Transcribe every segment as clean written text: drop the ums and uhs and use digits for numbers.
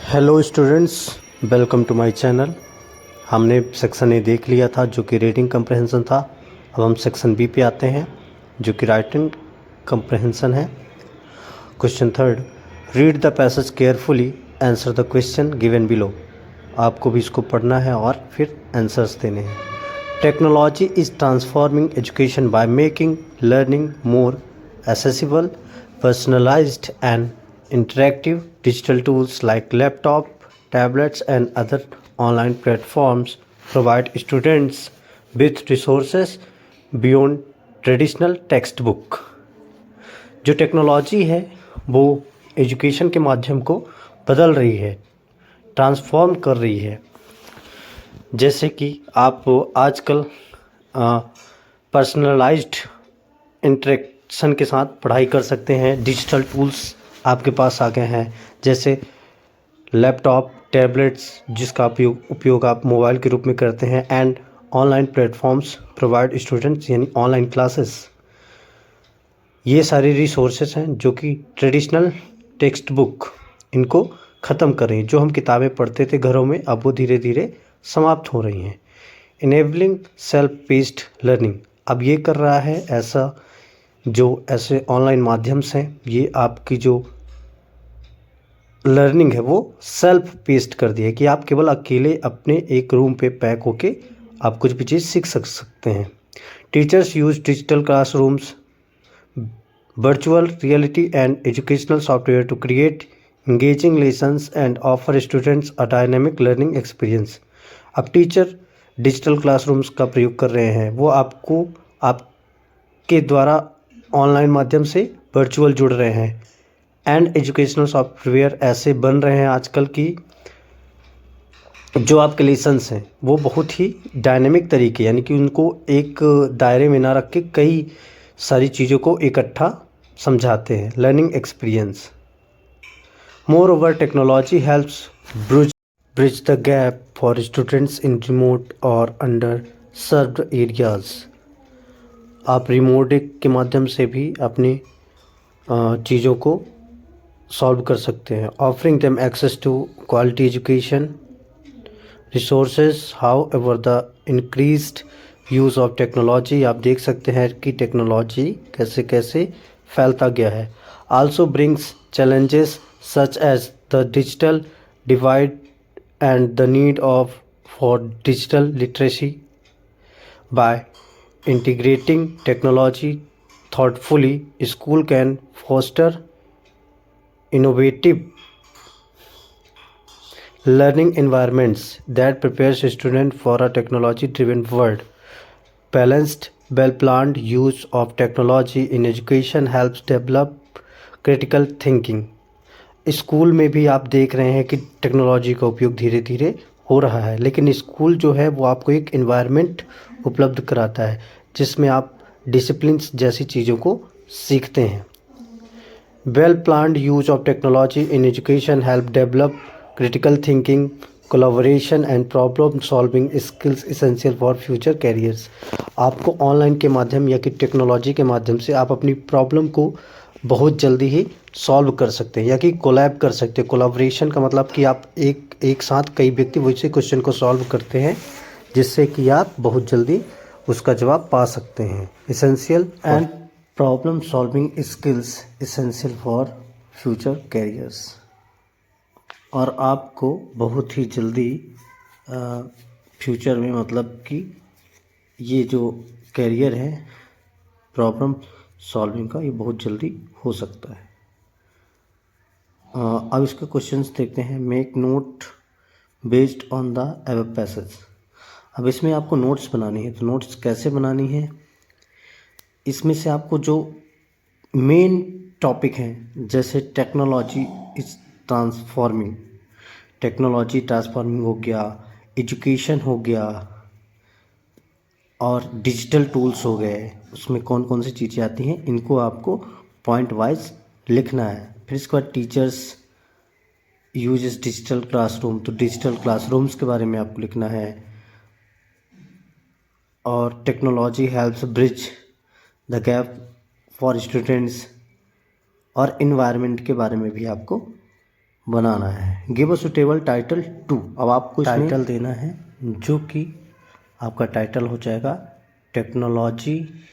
Hello students, welcome to my channel. हमने section A देख लिया था जो कि रीडिंग कंप्रहेंशन था। अब हम सेक्शन बी पे आते हैं जो कि राइटिंग कंप्रहेंशन है। Question third, read the passage carefully, answer the question given below. आपको भी इसको पढ़ना है और फिर आंसर्स देने हैं। Technology is transforming education by making learning more accessible, personalized and interactive. Digital tools like laptop, tablets and other online platforms provide students with resources beyond traditional textbook. जो टेक्नोलॉजी है वो एजुकेशन के माध्यम को बदल रही है, ट्रांसफॉर्म कर रही है। जैसे कि आप आजकल पर्सनलाइज्ड इंटरेक्शन के साथ पढ़ाई कर सकते हैं। डिजिटल टूल्स आपके पास आ गए हैं, जैसे लैपटॉप, टैबलेट्स, जिसका उपयोग आप मोबाइल के रूप में करते हैं, and online platforms provide students यानी ऑनलाइन क्लासेस। ये सारे रिसोर्सेज हैं जो कि ट्रेडिशनल टेक्स्ट बुक इनको ख़त्म कर रही हैं। जो हम किताबें पढ़ते थे घरों में, अब वो धीरे धीरे समाप्त हो रही हैं। इनेबलिंग सेल्फ पेस्ड लर्निंग, अब ये कर रहा है ऐसे ऑनलाइन माध्यम से ये आपकी जो लर्निंग है वो सेल्फ पेस्ड कर दी है कि आप केवल अकेले अपने एक रूम पे पैक होके आप कुछ भी चीज़ सीख सकते हैं। Teachers use digital classrooms, virtual reality and educational software to create engaging lessons and offer students a dynamic learning experience. अब टीचर डिजिटल क्लासरूम्स का प्रयोग कर रहे हैं, वो आपके द्वारा ऑनलाइन माध्यम से वर्चुअल जुड़ रहे हैं। एंड एजुकेशनल सॉफ्टवेयर ऐसे बन रहे हैं आजकल की जो आपके लेसन्स हैं वो बहुत ही डायनेमिक तरीके, यानी कि उनको एक दायरे में ना रख के कई सारी चीज़ों को इकट्ठा समझाते हैं। Learning experience, more over technology helps bridge the gap for students in remote और अंडर सर्व्ड एरियाज। आप रिमोट के माध्यम से भी अपनी चीज़ों को सॉल्व कर सकते हैं। Offering them access to quality education resources, however the increased use of technology, आप देख सकते हैं कि टेक्नोलॉजी कैसे कैसे फैलता गया है। Also brings challenges such as the digital divide and the need of for digital literacy. By integrating technology thoughtfully, school can foster innovative learning environments that prepares students for a technology-driven world. Balanced, well-planned use of technology in education helps develop critical thinking. School में भी आप देख रहे हैं कि technology का उपयोग धीरे धीरे हो रहा है, लेकिन स्कूल जो है वो आपको एक एनवायरनमेंट उपलब्ध कराता है जिसमें आप डिसिप्लिन्स जैसी चीज़ों को सीखते हैं। Well planned use of technology in education help develop critical thinking, collaboration and problem solving skills essential for future carriers. आपको ऑनलाइन के माध्यम या कि टेक्नोलॉजी के माध्यम से आप अपनी प्रॉब्लम को बहुत जल्दी ही सॉल्व कर सकते हैं या कि कोलैब कर सकते हैं। कोलैबोरेशन का मतलब कि आप एक साथ कई व्यक्ति वैसे क्वेश्चन को सॉल्व करते हैं जिससे कि आप बहुत जल्दी उसका जवाब पा सकते हैं। Essential and problem solving skills essential for future carriers, और आपको बहुत ही जल्दी फ्यूचर में मतलब कि ये जो कैरियर है प्रॉब्लम सॉल्विंग का, ये बहुत जल्दी हो सकता है। अब इसके क्वेश्चंस देखते हैं। Make note based on the above passage. अब इसमें आपको नोट्स बनानी है, तो नोट्स कैसे बनानी है, इसमें से आपको जो मेन टॉपिक हैं जैसे टेक्नोलॉजी ट्रांसफॉर्मिंग हो गया, एजुकेशन हो गया और डिजिटल टूल्स हो गए, उसमें कौन कौन सी चीज़ें आती हैं इनको आपको पॉइंट वाइज लिखना है। फिर इसके बाद टीचर्स यूजेस डिजिटल क्लासरूम, तो डिजिटल क्लासरूम्स के बारे में आपको लिखना है। और technology helps bridge the gap for students, और इन्वायरमेंट के बारे में भी आपको बनाना है। Give a suitable title to. अब आपको टाइटल देना है जो कि आपका टाइटल हो जाएगा टेक्नोलॉजी।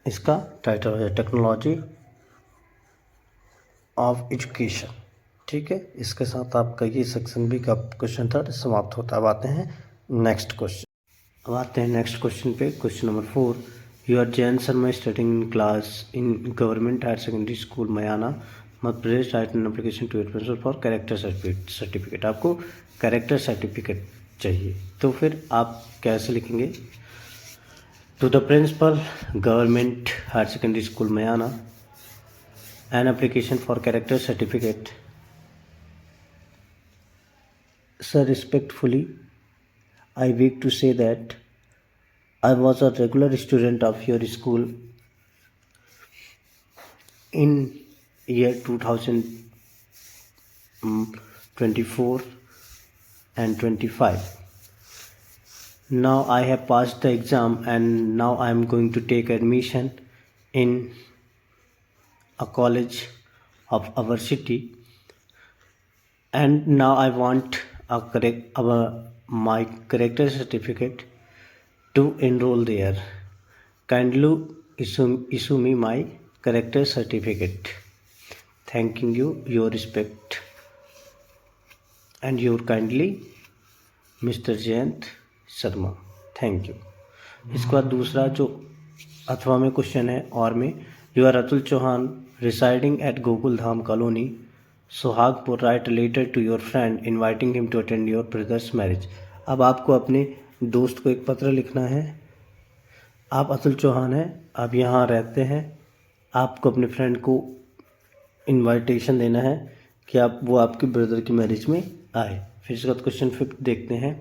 इसका टाइटल हो जाएगा टेक्नोलॉजी ऑफ एजुकेशन। ठीक है, इसके साथ आपका ये सेक्शन भी का क्वेश्चन था समाप्त होता है। अब आते हैं नेक्स्ट क्वेश्चन पे। Question number 4। You are Jain Sharma studying in class in government higher secondary school Mayana Madhya Pradesh. Write an application to your principal for character certificate. आपको कैरेक्टर सर्टिफिकेट चाहिए, तो फिर आप कैसे लिखेंगे? To the principal government higher secondary school Mayana an application for character certificate. Sir, respectfully, I beg to say that I was a regular student of your school in year 2024 and 25. Now I have passed the exam and now I am going to take admission in a college of our city, and now I want my character certificate to enroll there. Kindly issue me my character certificate. Thanking you, your respect and your kindly Mr. Jayant Sharma. Thank you. इसके बाद दूसरा जो अथवा में question है और में, you are Atul Chauhan residing at Gokul Dham Colony, Sohagpur, write a letter to your friend inviting him to attend your brother's marriage. अब आपको अपने दोस्त को एक पत्र लिखना है। आप अतुल चौहान हैं, आप यहाँ रहते हैं, आपको अपने फ्रेंड को इनविटेशन देना है कि वो आपके ब्रदर की मैरिज में आए। फिर इसके बाद क्वेश्चन 5 देखते हैं।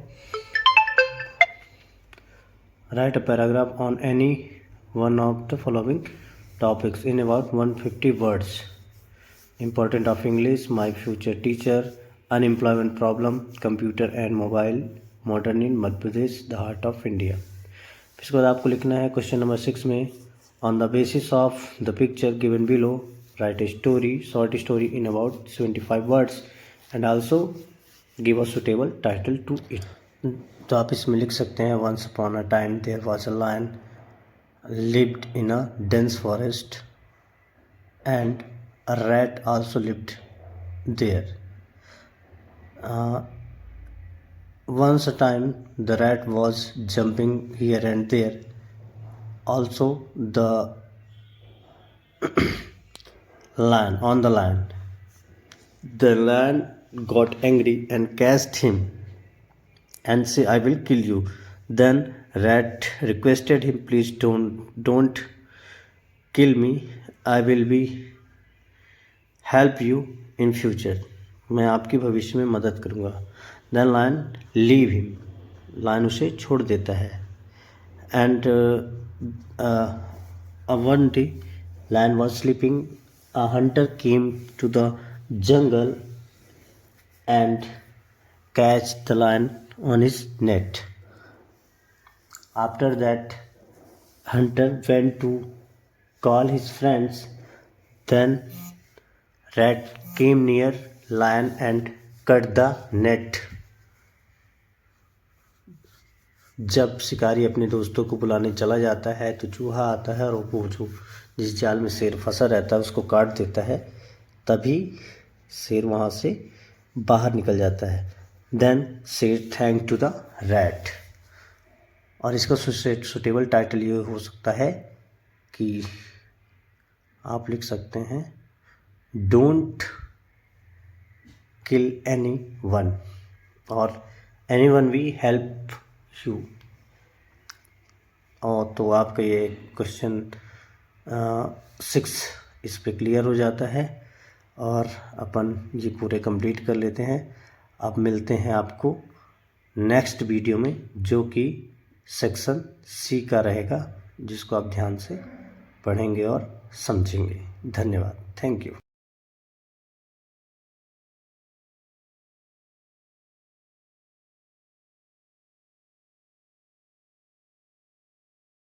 Right a paragraph on any one of the following topics in about 150 words. Important of English, my future teacher, unemployment problem, computer and mobile, modern in Madhya Pradesh, the heart of India. इसके बाद आपको लिखना है question number 6 में, on the basis of the picture given below, write a short story in about 75 words and also give a suitable title to it. तो आप इसमें लिख सकते हैं, once upon a time there was a lion lived in a dense forest and a rat also lived there. Once a time the rat was jumping here and there. Also the lion got angry and catched him and say, I will kill you. Then rat requested him, please don't kill me, I will be help you in future. मैं आपकी भविष्य में मदद करूँगा. Then lion leave him. lion उसे छोड़ देता है. And one day lion was sleeping. A hunter came to the jungle and catch the lion on his net. After that, hunter went to call his friends. Then rat came near lion and cut the net. जब शिकारी अपने दोस्तों को बुलाने चला जाता है तो चूहा आता है और वो जो जिस जाल में शेर फंसा रहता है उसको काट देता है, तभी शेर वहाँ से बाहर निकल जाता है. देन शेर थैंक टू द रैट. और इसका सुटेबल टाइटल ये हो सकता है कि आप लिख सकते हैं, डोंट किल एनी वन और anyone we help you. और तो आपका ये क्वेश्चन 6 इस पे क्लियर हो जाता है और अपन ये पूरे कंप्लीट कर लेते हैं. अब मिलते हैं आपको नेक्स्ट वीडियो में, जो कि सेक्शन सी का रहेगा, जिसको आप ध्यान से पढ़ेंगे और समझेंगे. धन्यवाद. Thank you.